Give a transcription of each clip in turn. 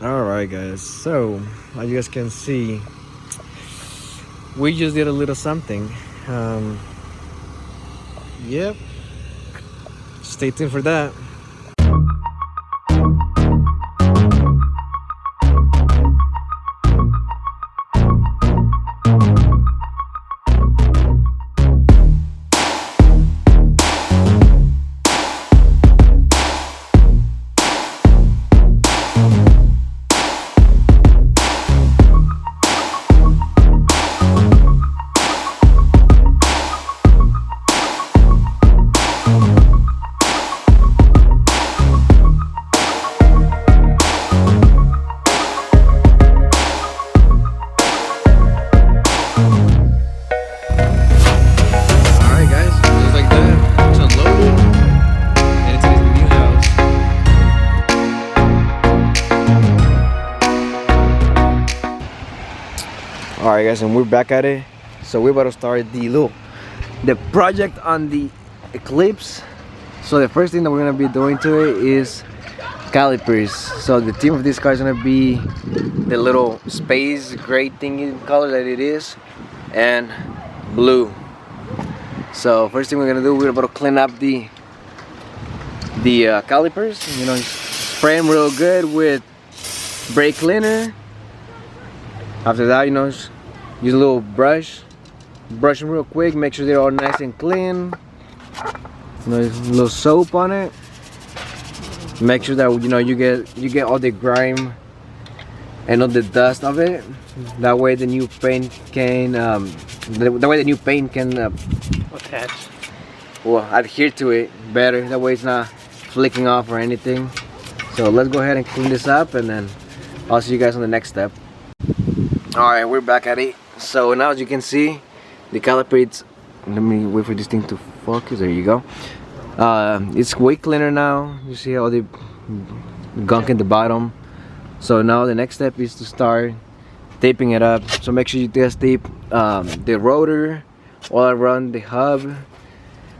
Alright guys, so as you guys can see, we just did a little something. Yep, stay tuned for that. Alright guys, and we're back at it. So we're about to start the project on the Eclipse. So the first thing that we're gonna be doing to it is calipers. So the theme of this car is gonna be the little space gray thingy color that it is, and blue. So first thing we're gonna do, we're about to clean up the calipers. You know, spray them real good with brake cleaner. After that, you know, use a little brush them real quick, make sure they're all nice and clean. You know, a little soap on it. Make sure that, you know, you get all the grime and all the dust of it. That way the new paint can attach. Well, adhere to it better. That way it's not flicking off or anything. So let's go ahead and clean this up, and then I'll see you guys on the next step. Alright, we're back at it. So now, as you can see, the caliper, let me wait for this thing to focus. There you go. It's way cleaner now. You see all the gunk in the bottom. So now the next step is to start taping it up. So make sure you just tape the rotor all around the hub.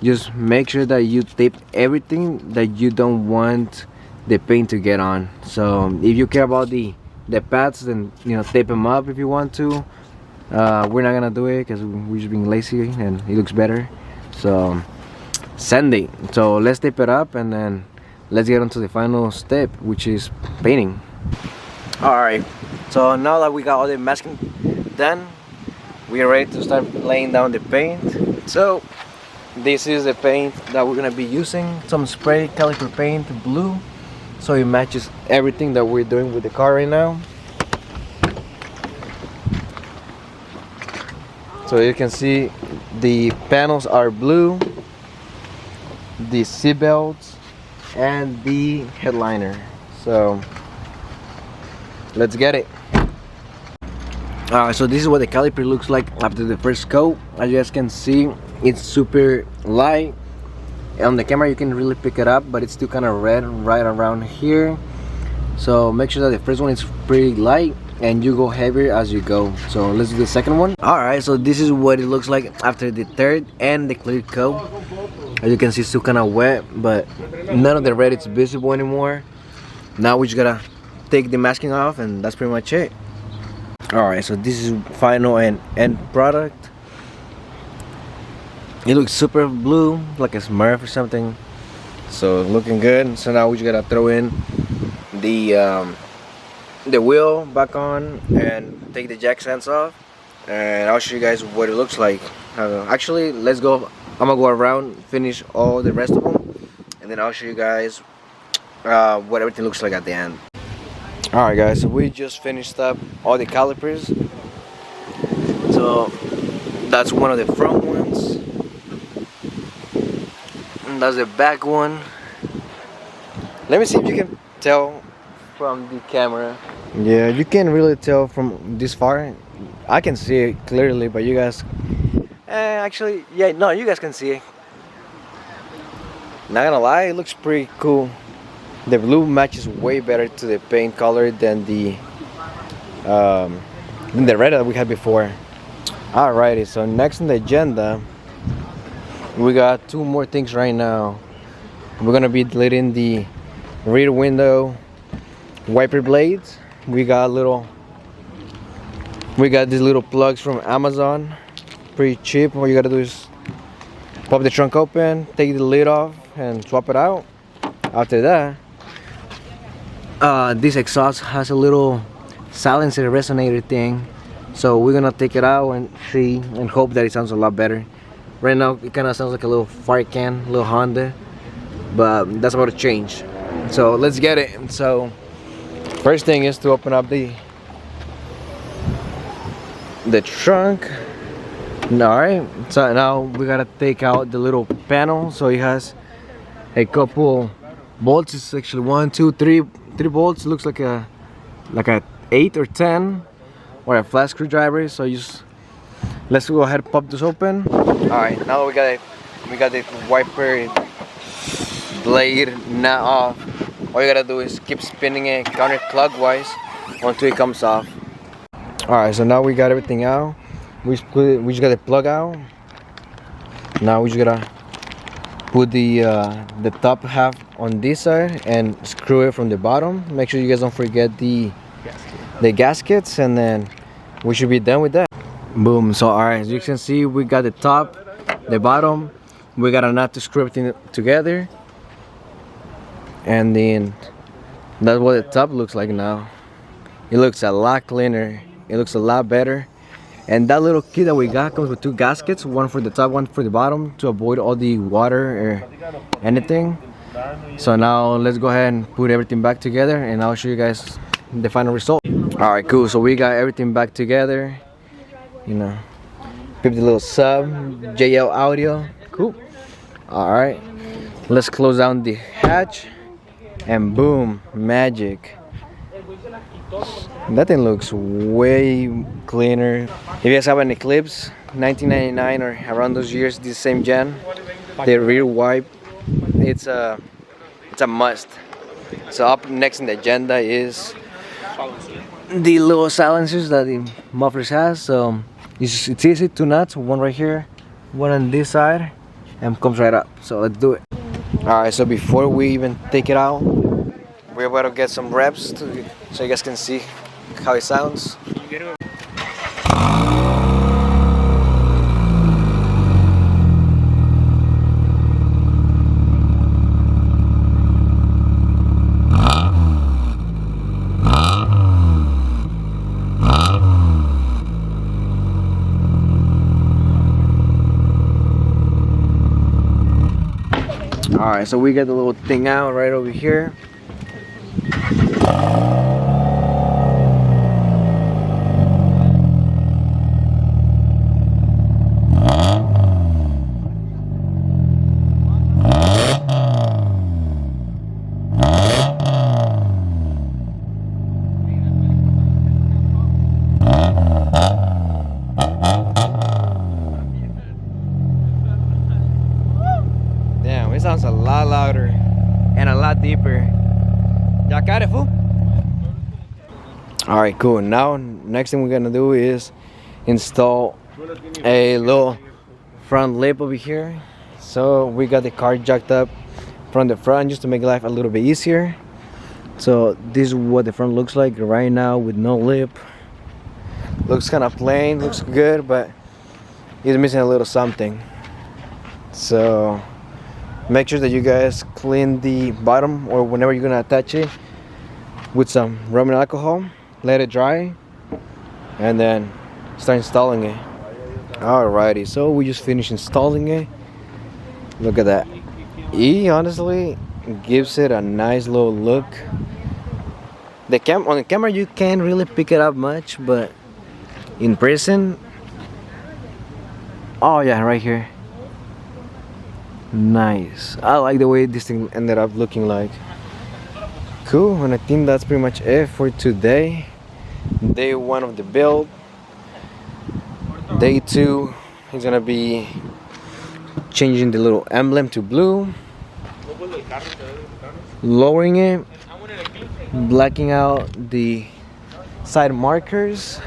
Just make sure that you tape everything that you don't want the paint to get on. So if you care about the pads, then, you know, tape them up if you want to. We're not gonna do it because we're just being lazy and it looks better. So sand it. So let's tape it up, and then let's get on to the final step, which is painting. Alright, so now that we got all the masking done, we are ready to start laying down the paint. So this is the paint that we're gonna be using. Some spray caliper paint, blue, so it matches everything that we're doing with the car right now. So you can see the panels are blue, the seat belts, and the headliner. So let's get it. Alright, so this is what the caliper looks like after the first coat. As you guys can see, it's super light. On the camera you can really pick it up, but it's still kind of red right around here. So make sure that the first one is pretty light and you go heavier as you go. So let's do the second one. Alright, so this is what it looks like after the third and the clear coat. As you can see, it's still kind of wet, but none of the red is visible anymore. Now we just gotta take the masking off, and that's pretty much it. Alright, so this is final and end product. It looks super blue, like a Smurf or something. So looking good. So now we just gotta throw in the wheel back on and take the jack stands off, and I'll show you guys what it looks like. Actually, let's go. I'm gonna go around, finish all the rest of them, and then I'll show you guys what everything looks like at the end. Alright guys, so we just finished up all the calipers. So that's one of the front ones, and that's the back one. Let me see if you can tell from the camera. Yeah, you can't really tell from this far. I can see it clearly, but you guys actually, yeah, no, you guys can see it. Not gonna lie, it looks pretty cool. The blue matches way better to the paint color than the red that we had before. Alrighty, so next on the agenda, we got two more things right now. We're gonna be deleting the rear window wiper blades we got these little plugs from Amazon, pretty cheap. All you gotta do is pop the trunk open, take the lid off, and swap it out. After that, this exhaust has a little silencer resonator thing, so we're gonna take it out and see and hope that it sounds a lot better. Right now it kind of sounds like a little fire can, a little Honda, but that's about to change. So let's get it. So first thing is to open up the trunk. Alright, so now we gotta take out the little panel. So it has a couple bolts. It's actually 1, 2, 3 bolts. Looks like a 8 or 10 or a flat screwdriver. So let's go ahead and pop this open. Alright, now we got the wiper blade nut off. All you gotta do is keep spinning it counterclockwise until it comes off. Alright, so now we got everything out. We just got the plug out. Now we just gotta put the top half on this side and screw it from the bottom. Make sure you guys don't forget the gaskets, and then we should be done with that. Boom. So alright, as you can see, we got the top, the bottom. We got a nut to screw everything together, and then that's what the top looks like now. It looks a lot cleaner. It looks a lot better. And that little kit that we got comes with 2 gaskets, one for the top, one for the bottom, to avoid all the water or anything. So now let's go ahead and put everything back together, and I'll show you guys the final result. Alright, cool. So we got everything back together. You know, keep the little sub, JL audio. Cool. Alright, let's close down the hatch, and boom, magic. That thing looks way cleaner. If you guys have an Eclipse 1999 or around those years, this same gen, the rear wipe, it's a must. So up next in the agenda is the little silencers that the mufflers has. So it's easy, 2 nuts, one right here, one on this side, and comes right up. So let's do it. Alright, so before we even take it out, we're about to get some reps so you guys can see how it sounds. Alright, so we got the little thing out right over here. Damn, it sounds a lot louder and a lot deeper. Y'all got it, fool? Alright, cool. Now, next thing we're gonna do is install a little front lip over here. So we got the car jacked up from the front just to make life a little bit easier. So this is what the front looks like right now with no lip. Looks kind of plain, looks good, but it's missing a little something. So make sure that you guys clean the bottom, or whenever you're gonna attach it, with some rubbing alcohol. Let it dry, and then start installing it. Alrighty, so we just finished installing it. Look at that. It honestly gives it a nice little look. On the camera you can't really pick it up much, but in person, oh yeah, right here. Nice. I like the way this thing ended up looking like. Cool, and I think that's pretty much it for today. Day 1 of the build. Day 2 is gonna be changing the little emblem to blue, lowering it, blacking out the side markers,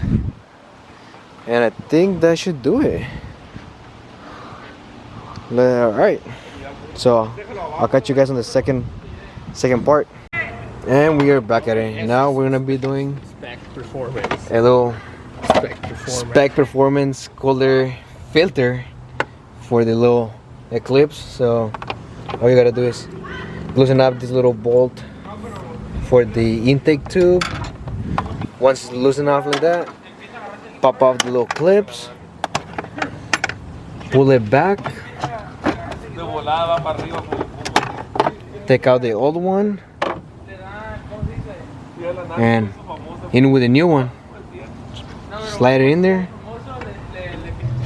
and I think that should do it. Alright, so I'll catch you guys on the second part. And we are back at it. Now we're gonna be doing Spec performance. a little Spec performance. spec performance cooler filter for the little Eclipse. So all you gotta do is loosen up this little bolt for the intake tube. Once it's loosened off like that, pop off the little clips, pull it back, take out the old one, and in with the new one. Slide it in there.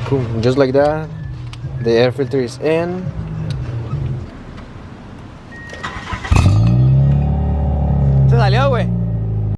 Cool, just like that. The air filter is in.